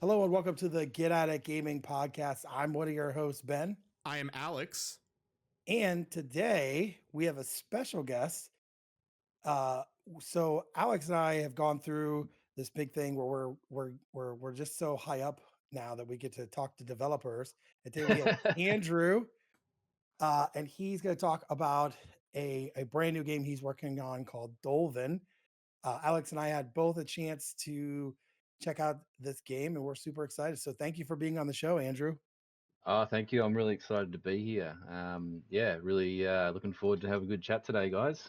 Hello and welcome to the Get At It Gaming podcast. I'm one of your hosts, Ben. I am Alex. And today we have a special guest. Uh, so Alex and I have gone through this big thing where we're just so high up now that we get to talk to developers. And today we have Andrew, and he's going to talk about a brand new game he's working on called Dolven. Alex and I had both a chance to check out this game, and we're super excited. So thank you for being on the show, Andrew. Oh, thank you. I'm really excited to be here. Really looking forward to have a good chat today, guys.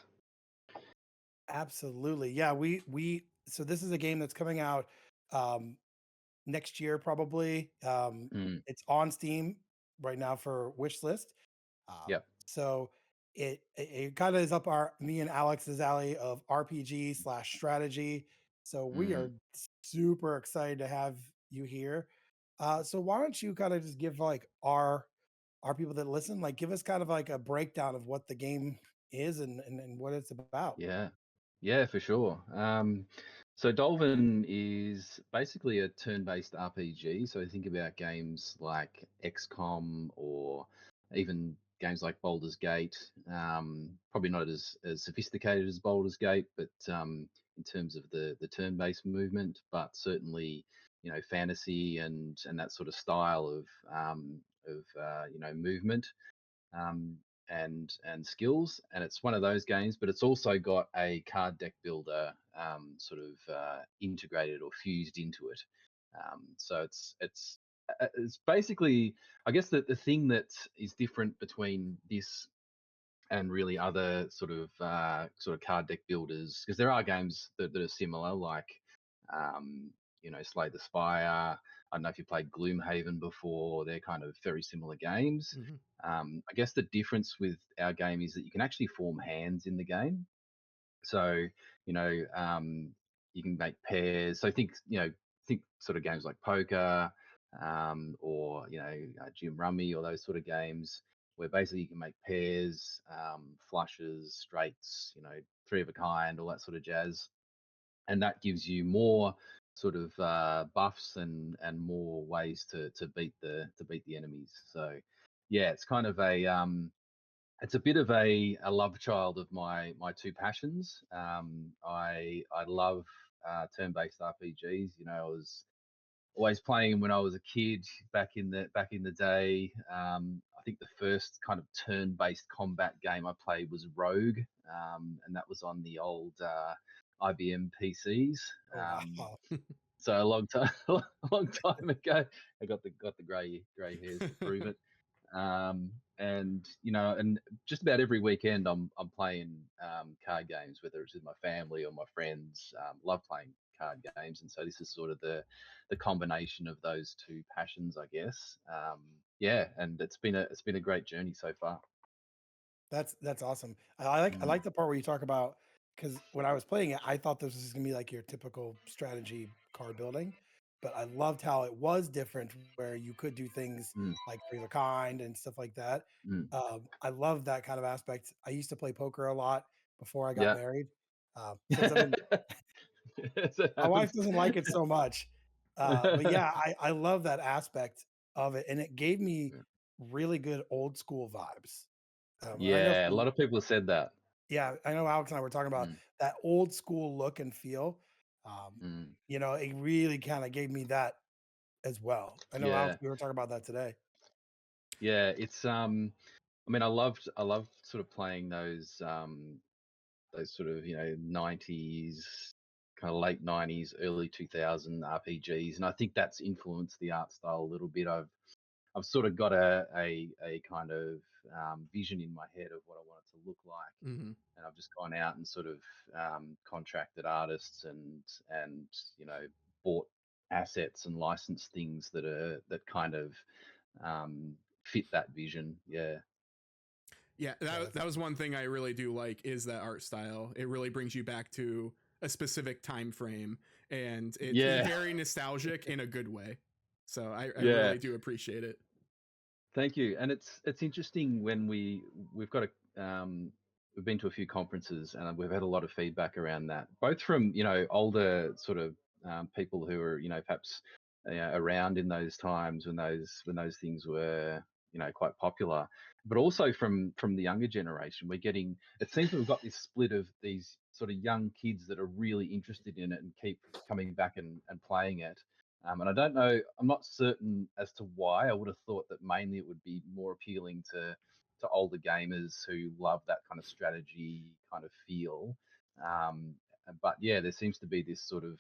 Absolutely. Yeah, we so this is a game that's coming out um next year probably. Mm, It's on Steam right now for Wishlist. Um yep. so it kind of is up our me and Alex's alley of RPG slash strategy. So we Mm, are super excited to have you here. So why don't you kind of just give like our people that listen, like give us kind of like a breakdown of what the game is and what it's about. yeah. Yeah, for sure. So Dolven is basically a turn-based RPG. So think about games like XCOM or even games like Baldur's Gate. Probably not as sophisticated as Baldur's Gate, but in terms of the turn-based movement, but certainly fantasy and that sort of style of movement um, and skills. And it's one of those games, but it's also got a card deck builder integrated or fused into it. So it's basically, I guess, that the thing that is different between this and really other sort of card deck builders, because there are games that are similar, like Slay the Spire. I don't know if you played Gloomhaven before. They're kind of very similar games. Mm-hmm. I guess the difference with our game is that you can actually form hands in the game. So you know you can make pairs. So think sort of games like poker, or Jim Rummy or those sort of games where basically you can make pairs, flushes, straights, three of a kind, all that sort of jazz, and that gives you more sort of buffs and more ways to beat the enemies. So yeah, it's kind of it's a bit of a love child of my two passions. I love turn-based RPGs. I was always playing when I was a kid back in the day. I think the first kind of turn-based combat game I played was Rogue, and that was on the old IBM PCs. Oh wow. So a long time, a long time ago. I got the grey hairs to prove it. And just about every weekend I'm playing card games, whether it's with my family or my friends. Love playing card games, and so this is sort of the combination of those two passions, I guess. And it's been a great journey so far. That's awesome. I Mm, like the part where you talk about, because when I was playing it, I thought this was gonna be like your typical strategy card building, but I loved how it was different where you could do things mm, like three of a kind and stuff like that. mm. I love that kind of aspect. I used to play poker a lot before I got Yeah. married. Since I've been, Yes, it my wife happens. doesn't like it so much, but yeah, I love that aspect of it, and it gave me really good old school vibes. I know Yeah, a from lot of people have said that. Yeah, I know Alex and I were talking about Mm, that old school look and feel. Um, mm. it really kind of gave me that as well. I know Alex, Yeah, we were talking about that today. yeah. It's I mean, I loved sort of playing those sort of 90s, kind of late 90s, early 2000 RPGs, and I think that's influenced the art style a little bit. I've sort of got a kind of vision in my head of what I want it to look like, Mm-hmm. and I've just gone out and sort of contracted artists and bought assets and licensed things that kind of um, fit that vision. Yeah. Yeah, Yeah, that was one thing I really do like is that art style. It really brings you back to a specific time frame, and it's Yeah. very nostalgic in a good way. So I Yeah. really do appreciate it. Thank you. And it's interesting when we've got we've been to a few conferences and we've had a lot of feedback around that, both from older sort of people who are perhaps around in those times when those things were quite popular. But also from the younger generation, we're getting, it seems we've got this split of these sort of young kids that are really interested in it and keep coming back and playing it. And I don't know, I'm not certain as to why. I would have thought that mainly it would be more appealing to older gamers who love that kind of strategy kind of feel. Um, but yeah, there seems to be this sort of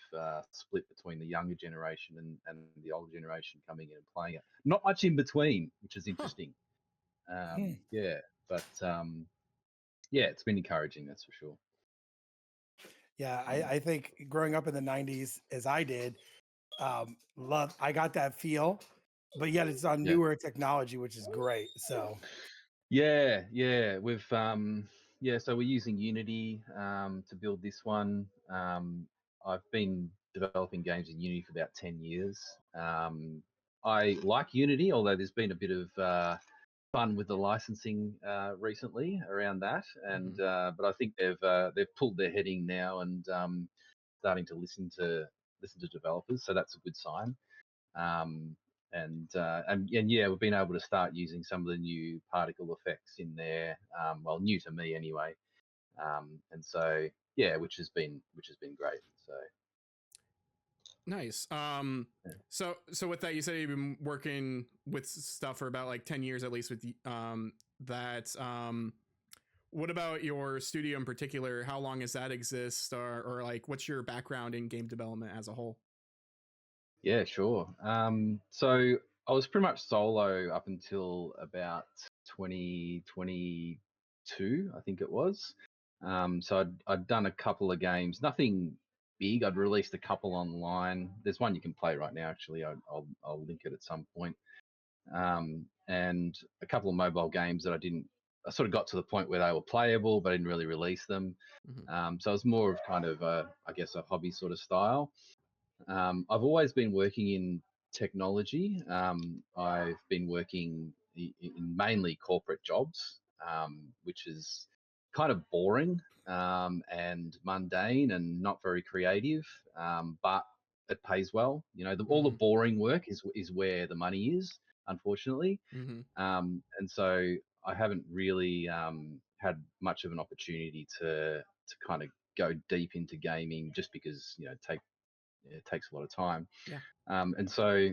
split between the younger generation and the older generation coming in and playing it. Not much in between, which is Huh. interesting. Hmm. Yeah, but yeah, it's been encouraging, that's for sure. Yeah, Mm, I think growing up in the '90s, as I did, love I got that feel, but yet it's on yeah. newer technology, which is great. So, Yeah, we've yeah, so we're using Unity to build this one. I've been developing games in Unity for about 10 years. I like Unity, although there's been a bit of fun with the licensing recently around that, and Mhm. but I think they've pulled their heading now and starting to listen to developers, so that's a good sign. Um, and yeah, we've been able to start using some of the new particle effects in there. Well, new to me anyway. And so yeah, which has been great. So Nice. yeah. So with that, you said you've been working with stuff for about like 10 years at least with that. What about your studio in particular? How long has that exist, or like what's your background in game development as a whole? Yeah, sure. So I was pretty much solo up until about 2022, I think it was. So I'd done a couple of games, nothing big. I'd released a couple online. There's one you can play right now, actually. I'll link it at some point. And a couple of mobile games that I sort of got to the point where they were playable, but I didn't really release them. Mm-hmm. So it was more of kind of, I guess, a hobby sort of style. I've always been working in technology. I've been working in mainly corporate jobs, which is kind of boring and mundane and not very creative, but it pays well. All the Mm-hmm. boring work is where the money is, unfortunately. Mm-hmm. And so I haven't really had much of an opportunity to kind of go deep into gaming just because it takes a lot of time. Yeah. And so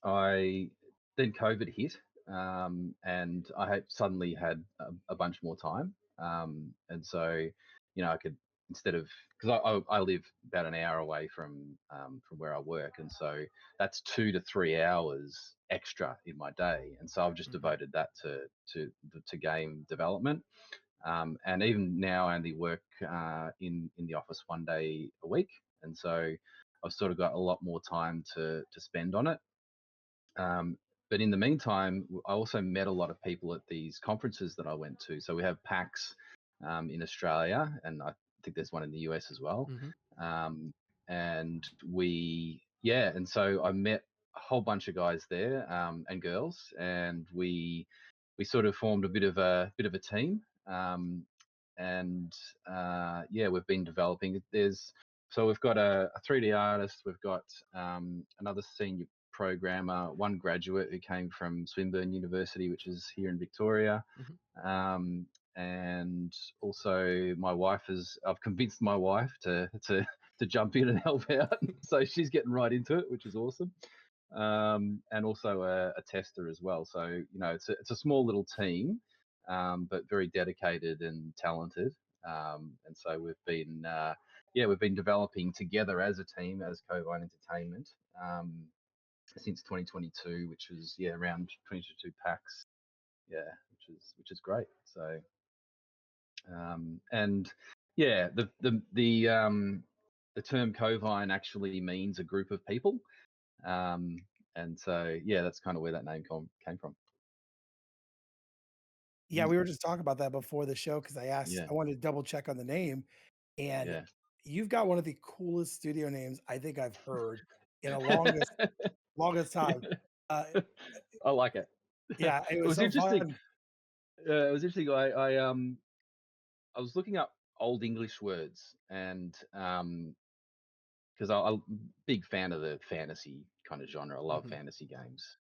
I then COVID hit, and I had suddenly had a bunch more time. And so, I could, instead of, because I live about an hour away from where I work, and so that's 2 to 3 hours extra in my day, and so I've just Mm-hmm. devoted that to game development. And even now, I only work in the office 1 day a week, and so I've sort of got a lot more time to spend on it. Um, but in the meantime, I also met a lot of people at these conferences that I went to. So we have PAX in Australia, and I think there's one in the US as well. Mm-hmm. Um, and and so I met a whole bunch of guys there and girls, and we sort of formed a bit of a team. And yeah, we've been developing. So we've got a 3D artist, we've got another senior programmer, one graduate who came from Swinburne University, which is here in Victoria. Mm-hmm. And also I've convinced my wife to jump in and help out. So she's getting right into it, which is awesome. And also a tester as well. So, it's a small little team, but very dedicated and talented. And so we've been developing together as a team, as Covyne Entertainment, since 2022, which was around 2022 PAX, which is great. So and yeah, the term Covyne actually means a group of people, um, and so yeah, that's kind of where that name came from. yeah, Mm, we were just talking about that before the show because yeah, I wanted to double check on the name, and yeah. you've got one of the coolest studio names I think I've heard in a longest time. Uh, I like it. yeah, it It was was so interesting. fun. It was interesting. I was looking up old English words, and because I'm big fan of the fantasy kind of genre. I love Mhm. fantasy games.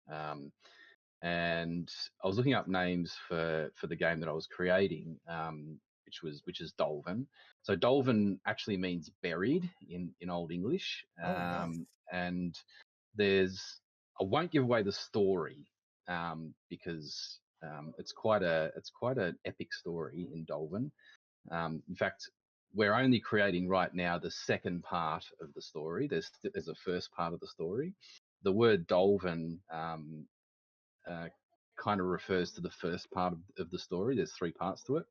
And I was looking up names for the game that I was creating, which is Dolven. So Dolven actually means buried in Old English, Oh, nice. and there's I won't give away the story because it's quite an epic story in Dolven. In fact, we're only creating right now the second part of the story. There's a first part of the story. The word Dolven uh, kind of refers to the first part of the story. There's three parts to it.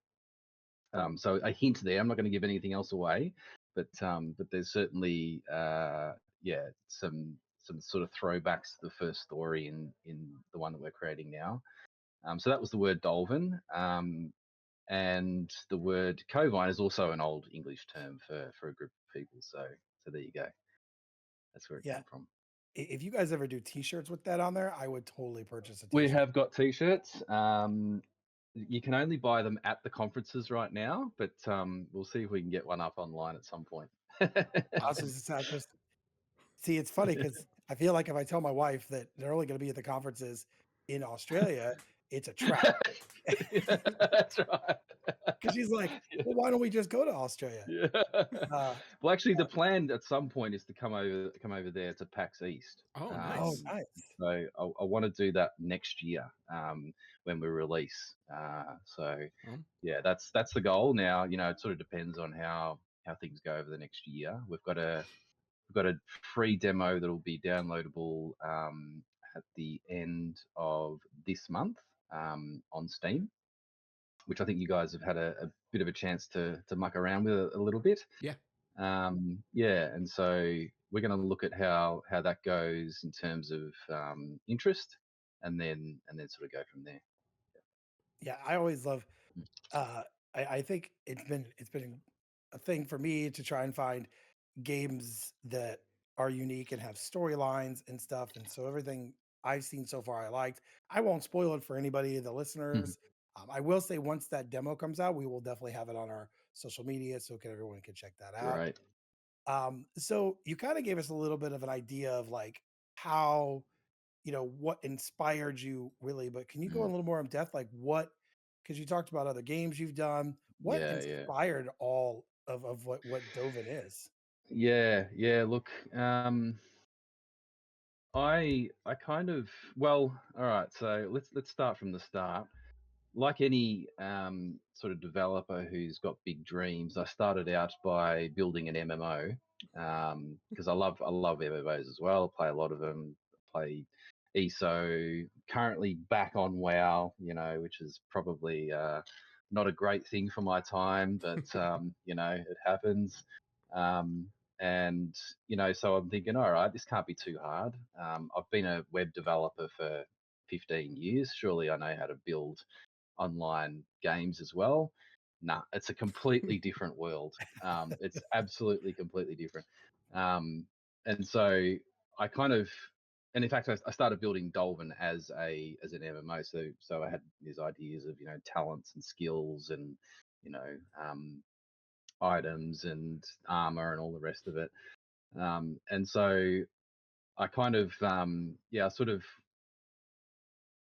So a hint there. I'm not going to give anything else away, but there's certainly yeah some sort of throwbacks to the first story in the one that we're creating now. So that was the word Dolven, and the word Covyne is also an old English term for a group of people. So there you go. That's where it Yeah. came from. If you guys ever do T-shirts with that on there, I would totally purchase a We T-shirt. have got t-shirts. You can only buy them at the conferences right now, but we'll see if we can get one up online at some point. I was Awesome. just see, it's funny because I feel like if I tell my wife that they're only going to be at the conferences in Australia, it's a trap. Yeah, that's right. Because she's like, well, why don't we just go to Australia? Yeah. Uh, Well, actually, the plan at some point is to come over there to PAX East. Oh, oh, nice. nice. So I want to do that next year when we release. So Oh, yeah, that's the goal. Now, it sort of depends on how things go over the next year. We've got a free demo that'll be downloadable at the end of this month on Steam, which I think you guys have had a bit of a chance to muck around with a little bit. yeah. Yeah, and so we're going to look at how that goes in terms of interest, and then sort of go from there. Yeah, I always love. Uh, I think it's been a thing for me to try and find games that are unique and have storylines and stuff. And so everything I've seen so far, I liked. I won't spoil it for anybody, the Mhm. listeners. I will say once that demo comes out, we will definitely have it on our social media so everyone can check that out. Great. So you kind of gave us a little bit of an idea of like how, what inspired you really, but can you go a Mm. little more in depth? Like what, because you talked about other games you've done, what Yeah, yeah, inspired all of what Dovin is? yeah, yeah. Look, I kind of well, all right. So let's start from the start. Like any sort of developer who's got big dreams, I started out by building an MMO because I love MMOs as well. Play a lot of them. Play ESO. Currently back on WoW, which is probably not a great thing for my time, but it happens. Um, and so I'm thinking, all right, this can't be too hard. I've been a web developer for 15 years. Surely I know how to build online games as well. Nah, it's a completely different world. It's absolutely completely different. Um, and so I kind of, and in fact, I started building Dolven as an MMO. So I had these ideas of talents and skills and you know um, items and armor and all the rest of it. And so I kind of yeah, I sort of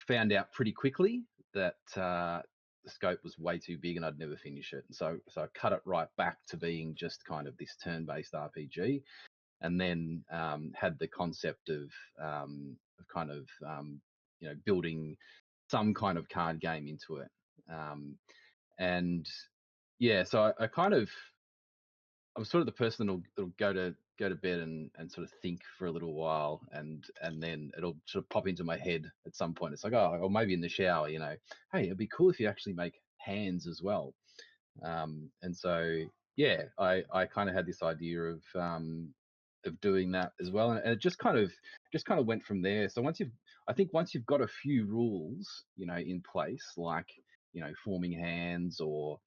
found out pretty quickly that the scope was way too big and I'd never finish it. And so I cut it right back to being just kind of this turn-based RPG, and then had the concept of kind of building some kind of card game into it. And yeah, so I kind of I'm sort of the person that'll go to bed and sort of think for a little while, and then it'll sort of pop into my head at some point. It's like, oh, or maybe in the shower, hey, it'd be cool if you actually make hands as well. And so yeah, I kind of had this idea of doing that as well, and it just kind of went from there. So once you've got a few rules, in place, like forming hands or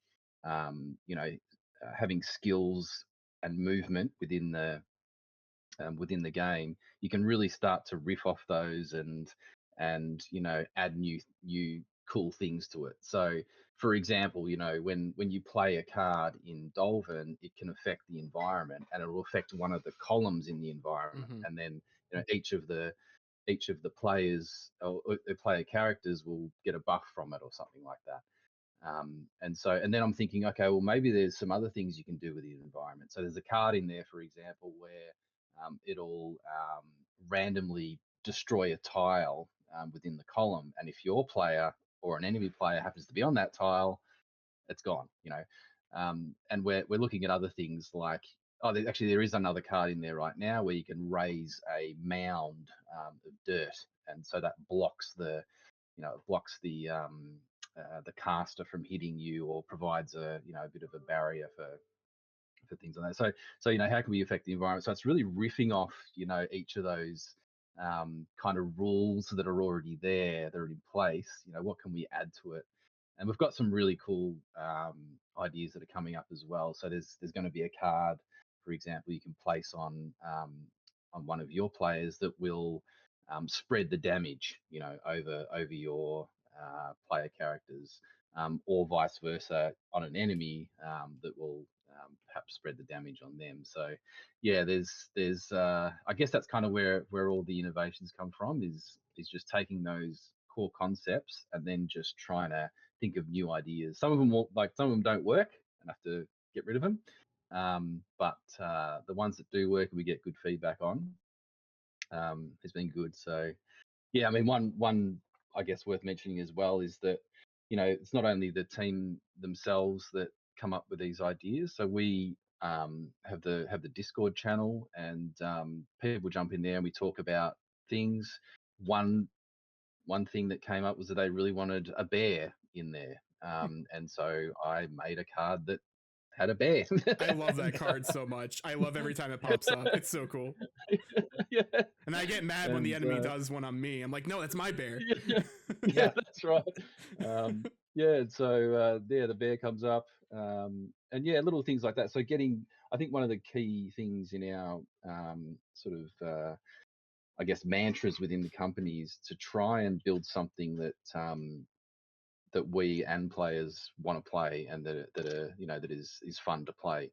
having skills and movement within the game, you can really start to riff off those and add new cool things to it. So for example, when you play a card in Dolven, it can affect the environment, and it will affect one of the columns in the environment, Mm-hmm. and then each of the players or player characters will get a buff from it or something like that. And then I'm thinking, okay, well, maybe there's some other things you can do with the environment. So there's a card in there, for example, where it'll randomly destroy a tile within the column, and if your player or an enemy player happens to be on that tile, it's gone. And we're looking at other things like, there is another card in there right now where you can raise a mound of dirt, and so that blocks the caster from hitting you, or provides a bit of a barrier for things like that. So how can we affect the environment? So it's really riffing off each of those kind of rules that are already there, that are in place. What can we add to it? And we've got some really cool ideas that are coming up as well. So there's going to be a card, for example, you can place on one of your players that will spread the damage, over your player characters, or vice versa on an enemy, that will perhaps spread the damage on them. So yeah, there's I guess that's kind of where all the innovations come from, is just taking those core concepts and then just trying to think of new ideas. Some of them don't work and have to get rid of them. But the ones that do work and we get good feedback on, has been good. So yeah, I mean, one I guess worth mentioning as well is that it's not only the team themselves that come up with these ideas. So we have the Discord channel, and people jump in there and we talk about things. One thing that came up was that they really wanted a bear in there, and so I made a card that had a bear. I love that card so much. I love every time it pops up. It's so cool. Yeah, And I get mad when the and enemy does one on me. I'm like, no, that's my bear. yeah, yeah, that's right. Yeah, and so the bear comes up, and yeah, little things like that. So I think one of the key things in our sort of I guess mantras within the company is to try and build something that we and players want to play, and that is fun to play.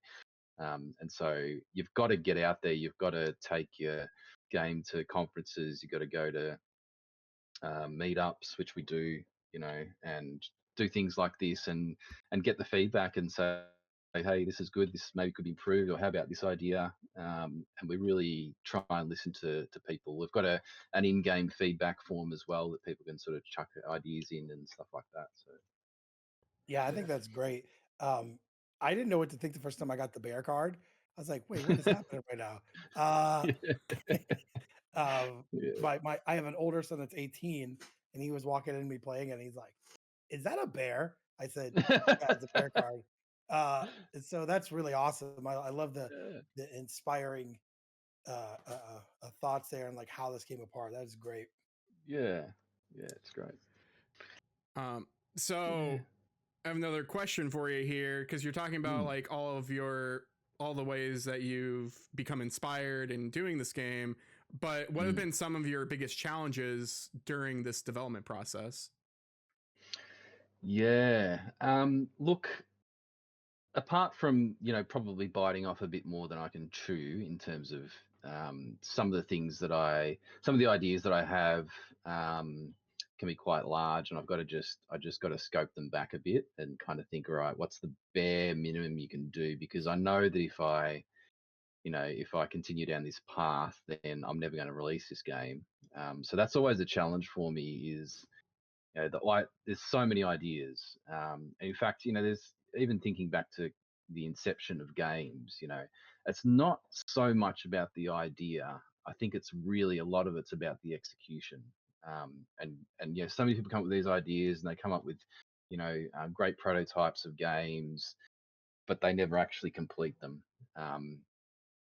And so you've got to get out there. You've got to take your game to conferences. You've got to go to meetups, which we do, and do things like this, and get the feedback and say, hey, this is good. This maybe could be improved, or how about this idea? And we really try and listen to people. We've got an in-game feedback form as well that people can sort of chuck ideas in and stuff like that. So Yeah, I think yeah, that's great. I didn't know what to think the first time I got the bear card. I was like, "Wait, what is happening right now?" Uh, um, yeah, my I have an older son that's 18, and he was walking in me playing, and he's like, "Is that a bear?" I said, "Yeah, it's a bear card." And so that's really awesome. I love yeah, the inspiring thoughts there, and like how this came apart. That is great. yeah, yeah. It's great. Um, Yeah. so I have another question for you here, because you're talking about Mm, like all the ways that you've become inspired in doing this game. But what have mm. been some of your biggest challenges during this development process? Yeah. Look, apart from probably biting off a bit more than I can chew in terms of some of the ideas that I have, can be quite large, and I just got to scope them back a bit and kind of think, all right, what's the bare minimum you can do? Because I know that if I continue down this path, then I'm never going to release this game. So that's always a challenge for me. Is there's so many ideas. And in fact, there's, even thinking back to the inception of games, it's not so much about the idea. I think it's really a lot of it's about the execution. And yeah, so many people come up with these ideas and they come up with, great prototypes of games, but they never actually complete them. Um,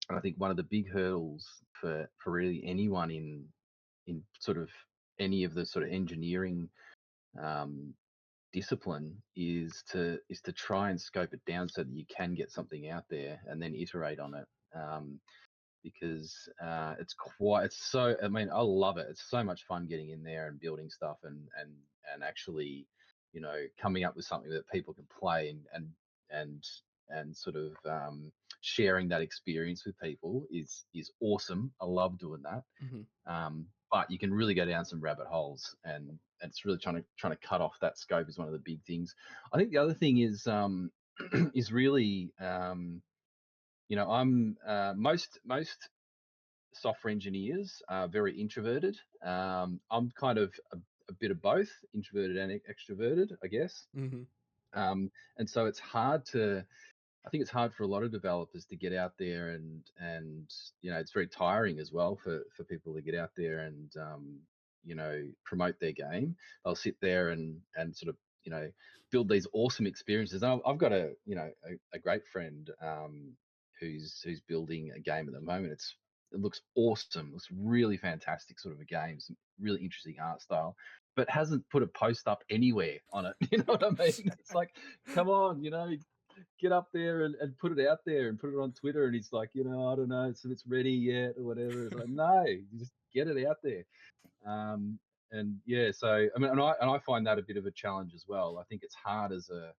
and I think one of the big hurdles for really anyone in sort of any of the sort of engineering um, discipline is to try and scope it down so that you can get something out there and then iterate on it. Because I mean, I love it. It's so much fun getting in there and building stuff and actually coming up with something that people can play and and sort of sharing that experience with people is awesome. I love doing that. Mhm. But you can really go down some rabbit holes, and it's really trying to cut off that scope is one of the big things. I think the other thing is is really I'm most software engineers are very introverted. I'm kind of a bit of both, introverted and extroverted, I guess. Mhm. And so it's hard to I think it's hard for a lot of developers to get out there and it's very tiring as well for people to get out there and promote their game. They'll sit there and sort of build these awesome experiences. And I've got a great friend who's building a game at the moment. It looks awesome. It looks really fantastic, sort of a game. Some really interesting art style, but hasn't put a post up anywhere on it. You know what I mean? It's like, come on, get up there and put it out there and put it on Twitter. And he's like, I don't know, so it's ready yet or whatever. It's like, no, you just get it out there. Um, and yeah, so I mean, and I find that a bit of a challenge as well. I think it's hard as an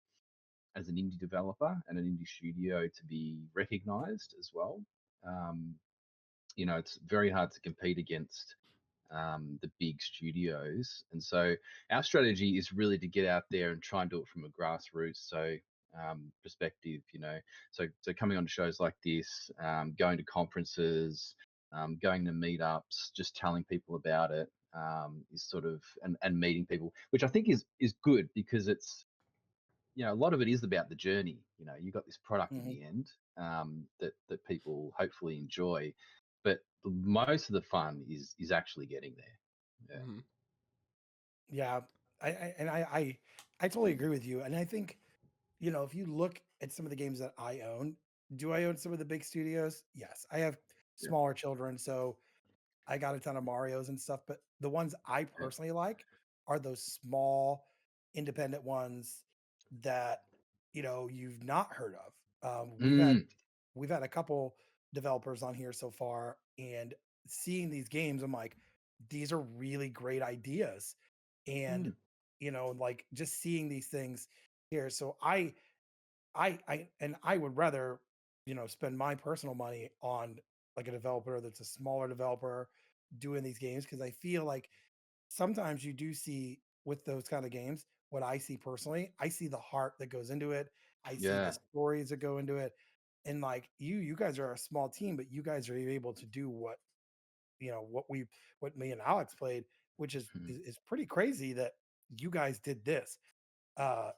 indie developer and an indie studio to be recognized as well. Um, it's very hard to compete against the big studios. And so our strategy is really to get out there and try and do it from a grassroots perspective. So coming on to shows like this, going to conferences, going to meetups, just telling people about it is sort of and meeting people, which I think is good because it's a lot of it is about the journey. You got this product in Mhm. the end that people hopefully enjoy, but most of the fun is actually getting there. Yeah. Mhm. Yeah, I totally agree with you, and I think if you look at some of the games that I own, do I own some of the big studios? Yes, I have Yeah. smaller children, so I got a ton of Marios and stuff. But the ones I Yeah. personally like are those small, independent ones that you've not heard of. Mm, We've had a couple developers on here so far, and seeing these games, I'm like, these are really great ideas, and mm, like just seeing these things here. So I would rather, spend my personal money on like a developer that's a smaller developer doing these games because I feel like sometimes you do see with those kind of games what I see personally. I see the heart that goes into it. I see the yeah. stories that go into it. And like you guys are a small team, but you guys are able to do what me and Alex played, which is Mm, is pretty crazy that you guys did this. I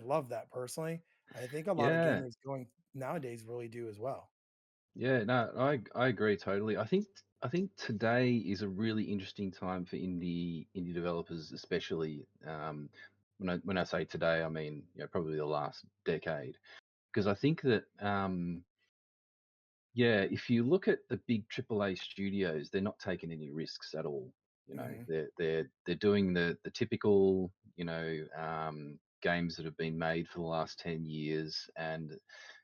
love that personally. I think a lot of yeah. gamers going nowadays really do as well. Yeah. No, I agree totally. I think today is a really interesting time for indie developers, especially when I say today, I mean probably the last decade, because I think that yeah, if you look at the big AAA studios, they're not taking any risks at all. Hmm. They're doing the typical games that have been made for the last 10 years, and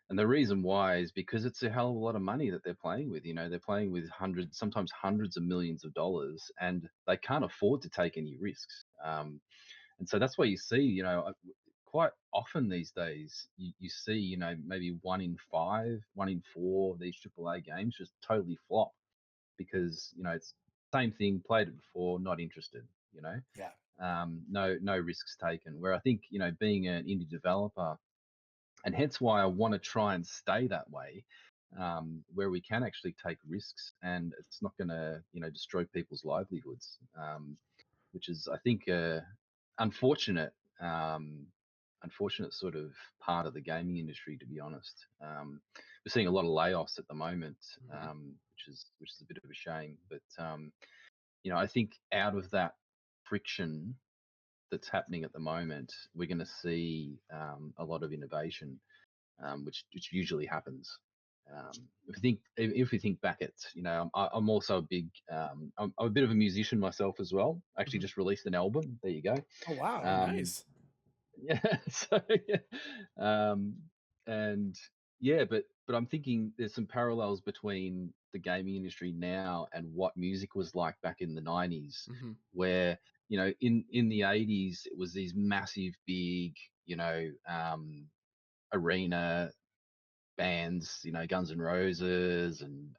the reason why is because it's a hell of a lot of money that they're playing with. They're playing with hundreds, sometimes hundreds of millions of dollars, and they can't afford to take any risks. And so that's why you see, quite often these days, you see, maybe 1 in 5, 1 in 4 of these AAA games just totally flop because, it's same thing, played it before, not interested, you know, Yeah. no risks taken. Where I think, being an indie developer, and hence why I want to try and stay that way, where we can actually take risks and it's not going to, destroy people's livelihoods. Which is, I think, unfortunate, um, unfortunate sort of part of the gaming industry. To be honest, we're seeing a lot of layoffs at the moment, Mhm. which is a bit of a shame. But I think out of that friction that's happening at the moment, we're going to see a lot of innovation, which usually happens. If we think back at, I'm also a big, I'm a bit of a musician myself as well. I actually Mhm. just released an album. There you go. Oh wow. Oh, Um, nice. yeah. So, yeah. And yeah, but but I'm thinking there's some parallels between the gaming industry now and what music was like back in the 90s, Mm-hmm. where in the 80s it was these massive, big, arena bands, Guns N' Roses and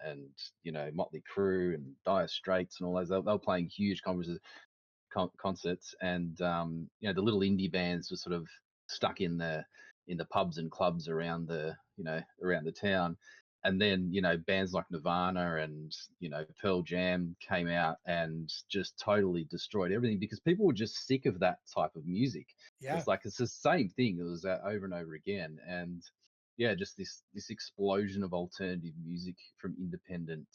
Motley Crue and Dire Straits and all those. They were playing huge concerts, and the little indie bands were sort of stuck in the pubs and clubs around the town. And then bands like Nirvana and Pearl Jam came out and just totally destroyed everything, because people were just sick of that type of music. Yeah. It's the same thing. It was over and over again. And yeah, just this explosion of alternative music from independent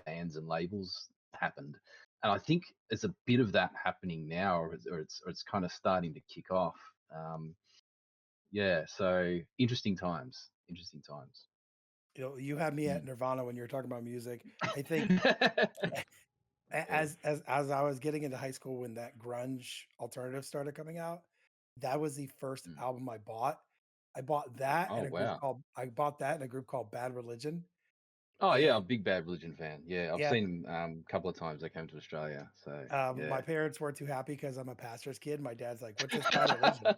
bands and labels happened. And I think there's a bit of that happening now, or it's kind of starting to kick off. Um, yeah, so interesting times. Interesting times. You had me at Mm. Nirvana when you were talking about music. I think Yeah. as I was getting into high school when that grunge alternative started coming out, that was the first Mm. album I bought. I bought that Oh and wow. I bought that in a group called Bad Religion. Oh yeah, I'm And a big Bad Religion fan. Yeah, I've yeah, seen them a couple of times. They came to Australia, so my yeah. parents weren't too happy because I'm a pastor's kid. My dad's like, "What's this Bad Religion?"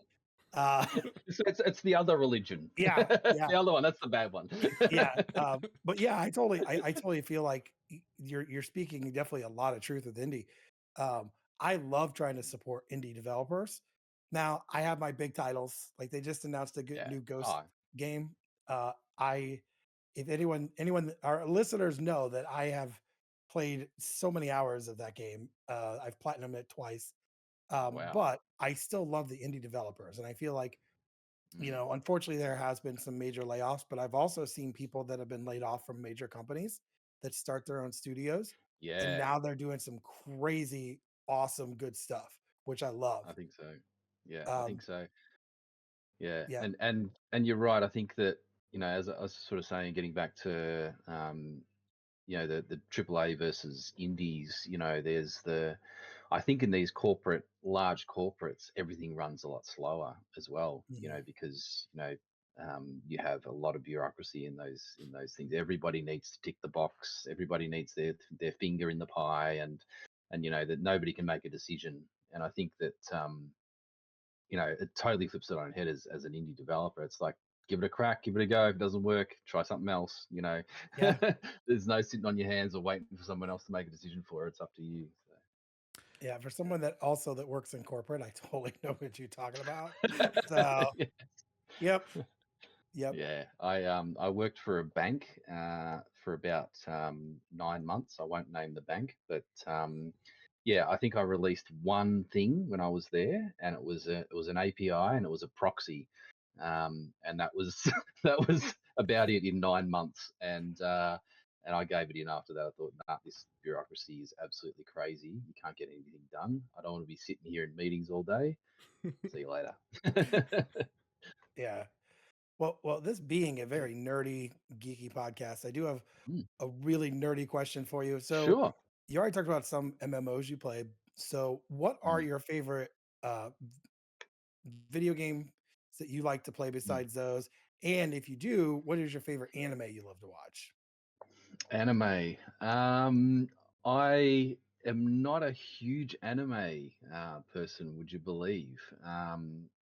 Uh, It's the other religion. yeah, yeah. The other one. That's the bad one. Yeah, but yeah, I totally feel like you're speaking definitely a lot of truth with indie. I love trying to support indie developers. Now, I have my big titles, like they just announced a good Yeah. new Ghost Oh, game. I if anyone our listeners know that I have played so many hours of that game. I've platinumed it twice. wow. But I still love the indie developers, and I feel like Mm. unfortunately, there has been some major layoffs, but I've also seen people that have been laid off from major companies that start their own studios, and Yeah, now they're doing some crazy, awesome, good stuff, which I love. I think so. Yeah, I think Um, so. Yeah, yeah, and you're right. I think that as I was sort of saying, getting back to the AAA versus indies. There's I think in these large corporates, everything runs a lot slower as well. mhm, Because you have a lot of bureaucracy in those things. Everybody needs to tick the box. Everybody needs their finger in the pie, and that nobody can make a decision. And I think that it totally flips it on its head as an indie developer. It's like, give it a crack, give it a go. If it doesn't work, try something else. yeah, There's no sitting on your hands or waiting for someone else to make a decision for it. It's up to you. yeah. For someone that works in corporate, I totally know what you're talking about. So. So, Yeah. yep, yep. Yeah, I worked for a bank for about 9 months. I won't name the bank, but yeah, I think I released one thing when I was there, and it was an API and it was a proxy, and that was that was about it in 9 months. And I gave it in after that. I thought, nah, this bureaucracy is absolutely crazy. You can't get anything done. I don't want to be sitting here in meetings all day. See you later. Yeah. Well, this being a very nerdy, geeky podcast, I do have Mm, a really nerdy question for you. So, sure. you already talked about some MMOs you play. So, what are Mm, your favorite uh, video games that you like to play mm. besides those? And if you do, what is your favorite anime you love to watch? Anime. I am not a huge anime person, would you believe?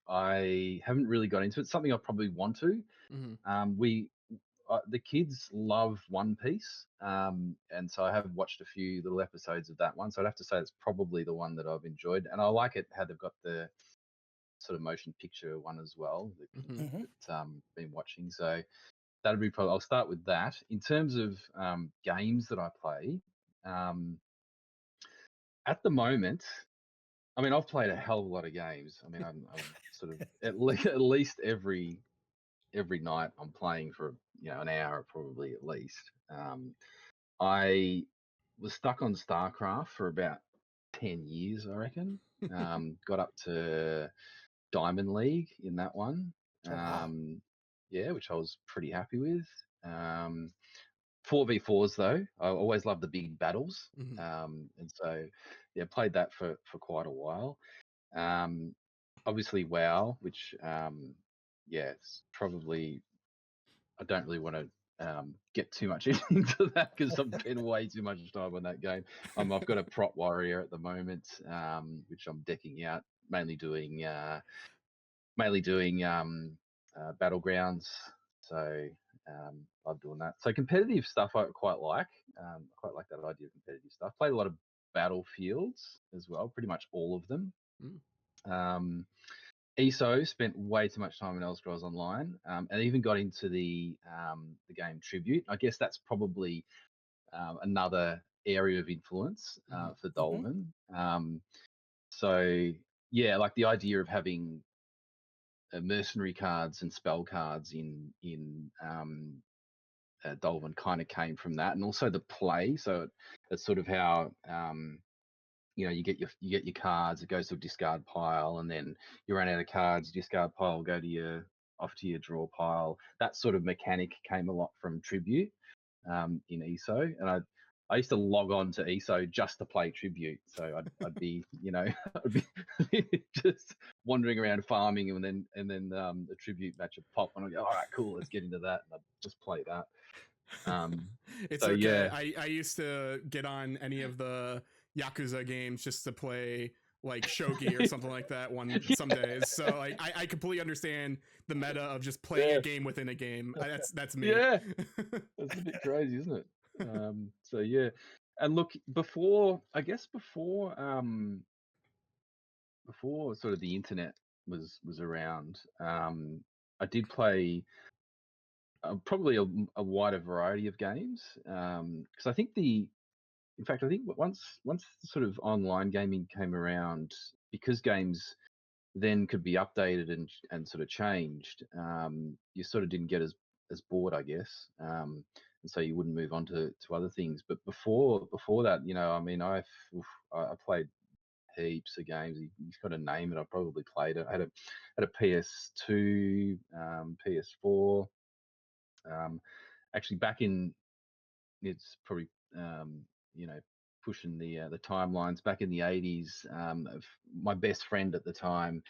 I haven't really got into it. Something I probably want to. Mm-hmm. The kids love One Piece, and so I have watched a few little episodes of that one. So I'd have to say it's probably the one that I've enjoyed, and I like it how they've got the sort of motion picture one as well Mm-hmm. Hmm. that been watching. So that'd be probably. I'll start with that. In terms of games that I play, um, at the moment, I mean, I've played a hell of a lot of games. I mean, I'm sort of at least every night I'm playing for an hour probably at least. I was stuck on StarCraft for about 10 years, I reckon. Got up to Diamond League in that one. Oh wow! Um, yeah, which I was pretty happy with. Um, 4v4s though. I always love the big battles. Mm-hmm. And so yeah, played that for quite a while. Um, Obviously WoW, which yeah, it's probably I don't really want to get too much into that because I'm spending way too much time on that game. I've got a prop warrior at the moment, which I'm decking out, mainly doing battlegrounds. So love doing that. So competitive stuff I quite like. I quite like that idea of competitive stuff. Played a lot of battlefields as well, pretty much all of them. Mm. ESO spent way too much time in Elder Scrolls Online, and even got into the game Tribute. I guess that's probably another area of influence for Dolven. So yeah, like the idea of having mercenary cards and spell cards in Dolven kind of came from that, and also the play. So it's sort of how you get your cards. It goes to a discard pile, and then you run out of cards. Discard pile will go to your off to your draw pile. That sort of mechanic came a lot from Tribute in ESO, and I used to log on to ESO just to play Tribute. So I'd be I'd be just wandering around farming, and then the Tribute match would pop, and I'd go, all right, cool, let's get into that, and I'd just play that. It's so okay. yeah. I used to get on any of the Yakuza games just to play like shogi or something like that some days. So like I completely understand the meta of just playing a game within a game. That's me. Yeah, that's a bit crazy, isn't it? So yeah, and look, before sort of the internet was around, I did play probably a wider variety of games, because I think once sort of online gaming came around, because games then could be updated and sort of changed, you sort of didn't get as bored, I guess, and so you wouldn't move on to other things. But before that, I mean, I played heaps of games. You've got to name it. I probably played it. I had a PS2, PS4. Actually, back in it's probably you know pushing the timelines. Back in the 80s, of my best friend at the time,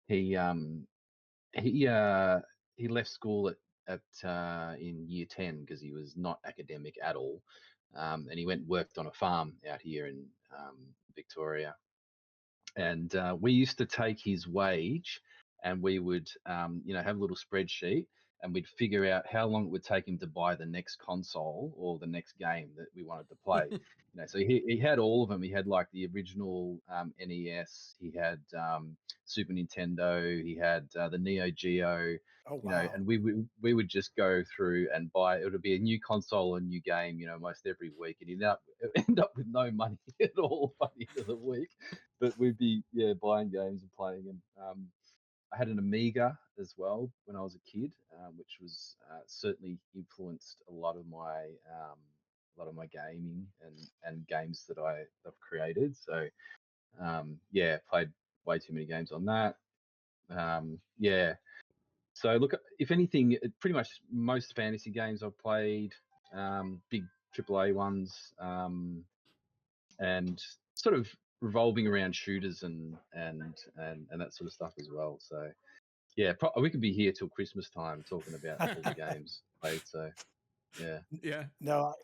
he he uh, he left school in year 10 because he was not academic at all, and he went and worked on a farm out here in Victoria, and we used to take his wage, and we would have a little spreadsheet, and we'd figure out how long it would take him to buy the next console or the next game that we wanted to play. So he had all of them. He had like the original NES, he had Super Nintendo, he had the Neo Geo. Oh wow. And we would just go through and buy. It would be a new console, a new game, almost every week, and he'd end up with no money at all by the end of the week. But we'd be buying games and playing them. I had an Amiga as well when I was a kid, which was certainly influenced a lot of my gaming and games that I've created. So played way too many games on that. So look, if anything, pretty much most fantasy games I've played, big AAA ones, and sort of revolving around shooters and that sort of stuff as well. So yeah, we could be here till Christmas time talking about all the games played. So yeah. Yeah. No,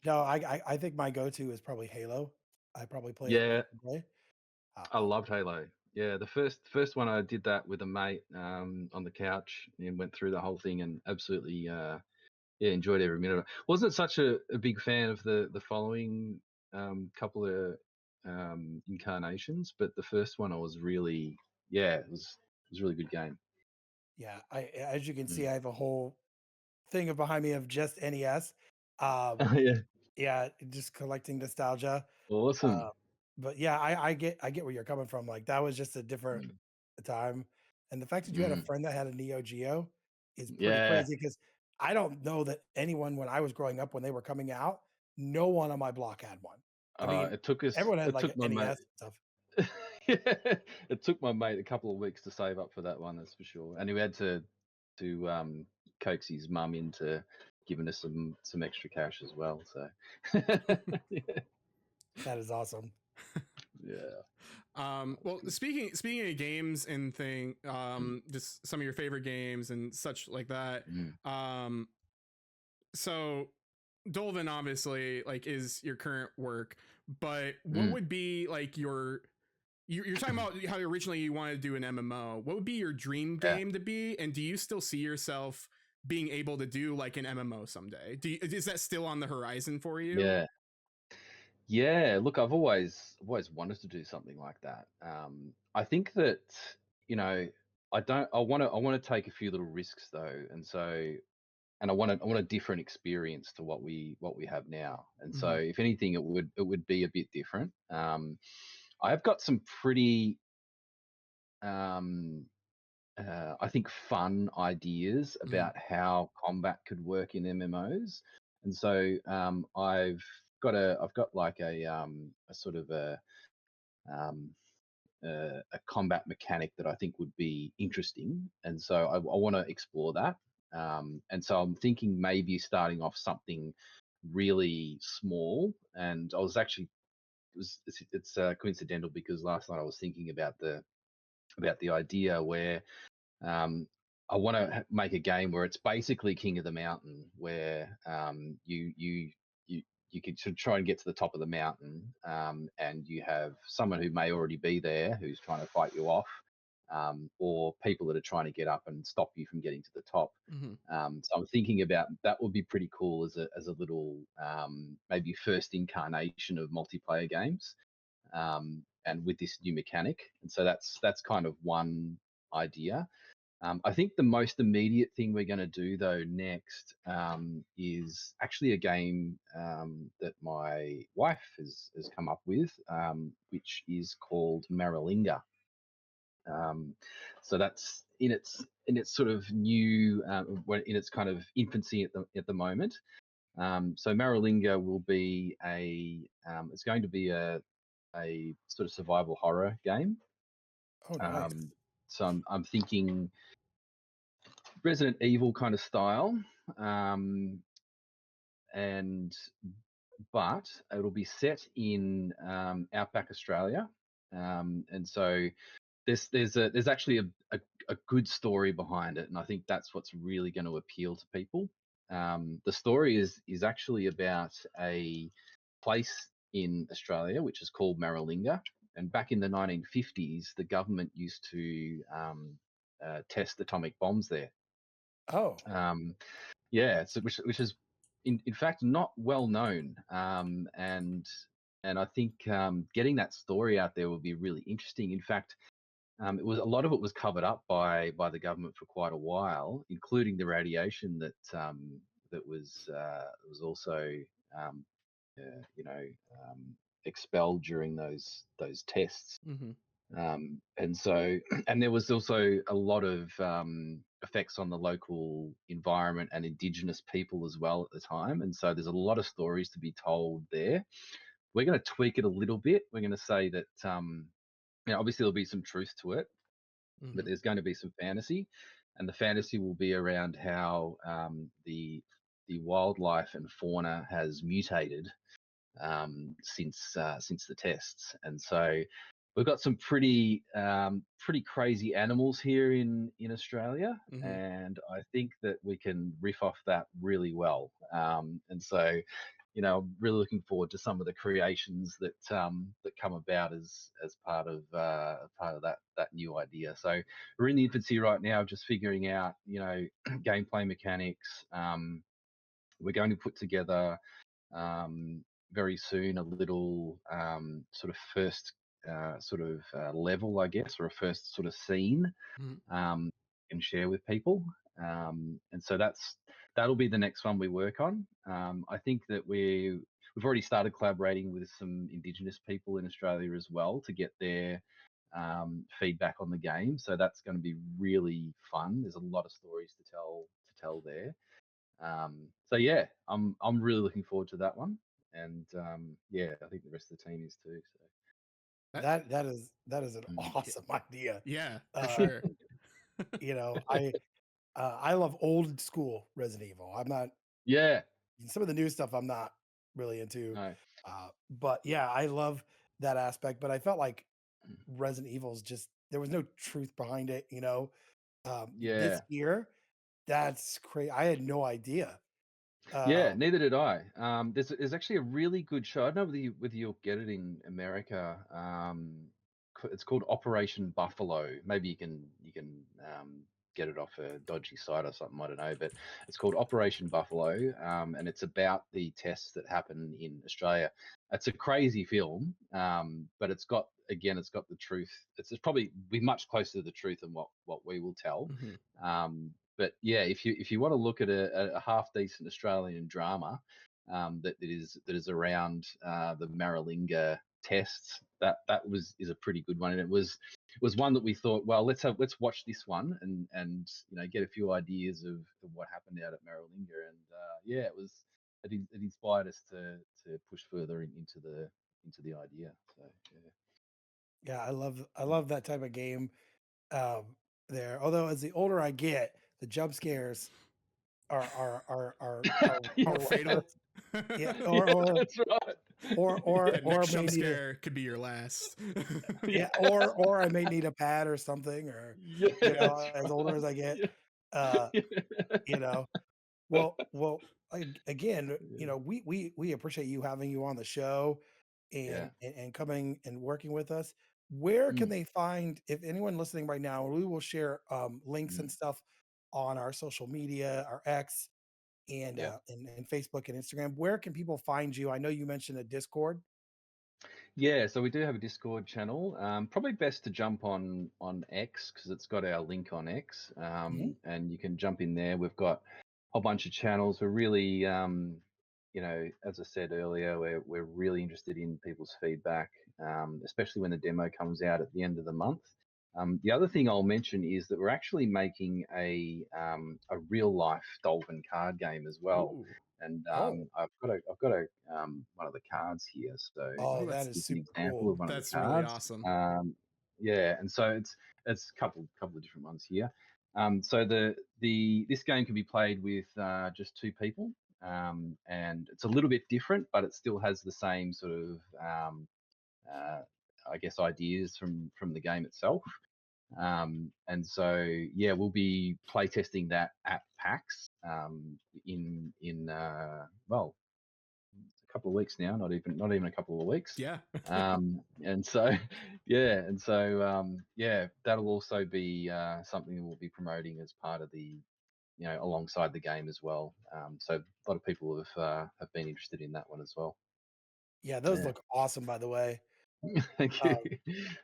I think my go-to is probably Halo. I probably play it. Yeah, Play. I loved Halo. Yeah, the first one I did that with a mate on the couch and went through the whole thing and absolutely enjoyed every minute of it. Wasn't such a big fan of the following couple of incarnations, but the first one I was really it was a really good game. Yeah, as you can see, I have a whole thing of behind me of just NES. Yeah, Yeah, just collecting nostalgia. awesome. But yeah, I get where you're coming from. Like that was just a different time, and the fact that you had a Mm. friend that had a Neo Geo is pretty Yeah, crazy. Because I don't know that anyone when I was growing up when they were coming out, no one on my block had one. I mean, everyone had it like took my an mate. NES and stuff. Yeah, it took my mate a couple of weeks to save up for that one, that's for sure. And he had to coax his mum into giving us some extra cash as well. So yeah, That is awesome. Yeah. Well, Good. speaking of games and just some of your favorite games and such like that. Mm. So Dolven obviously like is your current work, but what Mm. would be like you're talking about how originally you wanted to do an MMO. What would be your dream Yeah. game to be? And do you still see yourself being able to do like an MMO someday? Is that still on the horizon for you? Yeah. Yeah, look, I've always wanted to do something like that. I think that, you know, I want to take a few little risks though, and I want a different experience to what we have now. And so Mm-hmm. if anything, it would be a bit different. I've got some pretty um I think fun ideas Mm-hmm. about how combat could work in MMOs. And so I've got like a sort of um, a combat mechanic that I think would be interesting, and so I want to explore that. And so I'm thinking maybe starting off something really small. And I was actually it's coincidental because last night I was thinking about the idea where um, I want to make a game where it's basically King of the Mountain, where you you can sort of try and get to the top of the mountain, and you have someone who may already be there who's trying to fight you off, or people that are trying to get up and stop you from getting to the top. Mm-hmm. So I'm thinking about that would be pretty cool as a little maybe first incarnation of multiplayer games, and with this new mechanic. And so that's kind of one idea. I think the most immediate thing we're going to do though next is actually a game that my wife has come up with, which is called Maralinga. Um, so that's in its sort of new, in its kind of infancy at the moment. So Maralinga will be it's going to be a sort of survival horror game. Oh, nice. Um, so I'm thinking Resident Evil kind of style, um, and but it'll be set in outback Australia, and so there's actually a good story behind it, and I think that's what's really going to appeal to people. The story is actually about a place in Australia which is called Maralinga, and back in the 1950s, the government used to test atomic bombs there. Oh, Um, yeah, so which is in fact not well known, and I think getting that story out there would be really interesting. In fact, it was a lot of it was covered up by the government for quite a while, including the radiation that was also um, you know expelled during those tests. Mm-hmm. And so, and there was also a lot of effects on the local environment and indigenous people as well at the time. And so, there's a lot of stories to be told there. We're going to tweak it a little bit. We're going to say that, obviously there'll be some truth to it, but Mm-hmm. there's going to be some fantasy, and the fantasy will be around how the wildlife and fauna has mutated since the tests. And so we've got some pretty crazy animals here in Australia, Mm-hmm. and I think that we can riff off that really well. And so, I'm really looking forward to some of the creations that come about as part of that new idea. So we're in the infancy right now, just figuring out gameplay mechanics. We're going to put together um, very soon a little sort of first level, I guess, or a first sort of scene Mm-hmm. and share with people. And so that'll be the next one we work on. I think that we've already started collaborating with some Indigenous people in Australia as well to get their feedback on the game. So that's going to be really fun. There's a lot of stories to tell there. So yeah, I'm really looking forward to that one, and yeah, I think the rest of the team is too. So That, that is an mm. yeah, awesome idea. yeah, for Uh, sure. I love old school Resident Evil. I'm not Yeah, some of the new stuff I'm not really into. no, But yeah, I love that aspect, but I felt like Resident Evil's just there was no truth behind it, you know. This Yeah. year, that's crazy. I had no idea. Yeah, Um, neither did I. There's actually a really good show. I don't know whether you'll get it in America. It's called Operation Buffalo. Maybe you can get it off a dodgy site or something. I don't know, but it's called Operation Buffalo, and it's about the tests that happen in Australia. It's a crazy film, but it's got the truth. It's probably be much closer to the truth than what we will tell. Mhm. But yeah, if you want to look at a half decent Australian drama that is around the Maralinga tests, that is a pretty good one, and it was one that we thought, well, let's watch this one and get a few ideas of what happened out at Maralinga, and yeah, it inspired us to push further into the idea. So yeah, I love that type of game. Um, there, although as the older I get, the jump scares More are fatal. worse. Yeah, yeah, that's right. The or next may jump need a scare could be your last. Yeah, yeah, or I may need a pad or something, or yeah, that's as older right. as I get, Yeah. uh, Yeah. you know. Well, again, Yeah. we appreciate you having you on the show Yeah. and coming and working with us. Where can Mm, they find if anyone listening right now? We will share links and mm, stuff on our social media, our X yeah. and Facebook and Instagram. Where can people find you? I know you mentioned a Discord. Yeah, so we do have a Discord channel. Probably best to jump on X because it's got our link on X, Mhm. and you can jump in there. We've got a whole bunch of channels. We're really, as I said earlier, we're really interested in people's feedback, especially when the demo comes out at the end of the month. The other thing I'll mention is that we're actually making a real life Dolven card game as well, Ooh. and Oh, I've got a one of the cards here. So Oh, oh, that that's is it's an super example cool. of one of the that's really cards. awesome. Yeah, and so it's a couple of different ones here. So this game can be played with just two people, and it's a little bit different, but it still has the same sort of uh, I guess ideas from the game itself. And so yeah, we'll be playtesting that at PAX in well, a couple of weeks now, not even a couple of weeks. Yeah. And so yeah, that'll also be something that we'll be promoting as part of the alongside the game as well. So a lot of people have been interested in that one as well. Yeah, those Yeah. look awesome, by the way. Thank you. Um,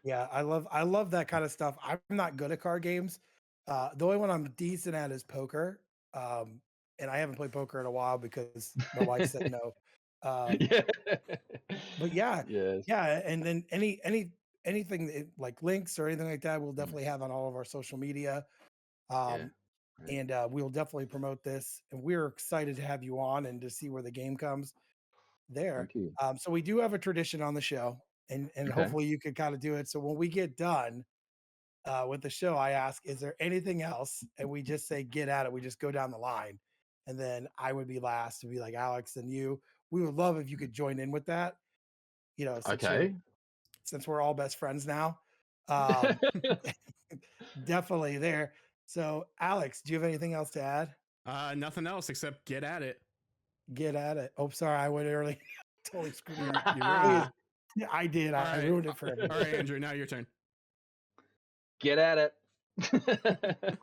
yeah, I love that kind of stuff. I'm not good at card games. The only one I'm decent at is poker. Um, and I haven't played poker in a while because my wife said no. Um, Yeah. but yeah, Yes. yeah, and then anything like links or anything like that, we'll Mm, definitely have on all of our social media. yeah. Um, Right. and we'll definitely promote this. And we're excited to have you on and to see where the game comes there. Thank you. So we do have a tradition on the show, and Okay. hopefully you could kind of do it. So when we get done with the show, I ask, "Is there anything else?" And we just say, "Get at it." We just go down the line, and then I would be last to be like Alex and you. We would love if you could join in with that. Okay. Since we're all best friends now, um, definitely there. So Alex, do you have anything else to add? Nothing else except get at it. Get at it. Oh, sorry, I went early. Totally screwed it up. You ruined Please, it. yeah, I did. All I right. ruined it for All right, everybody. Andrew, now your turn. Get at it.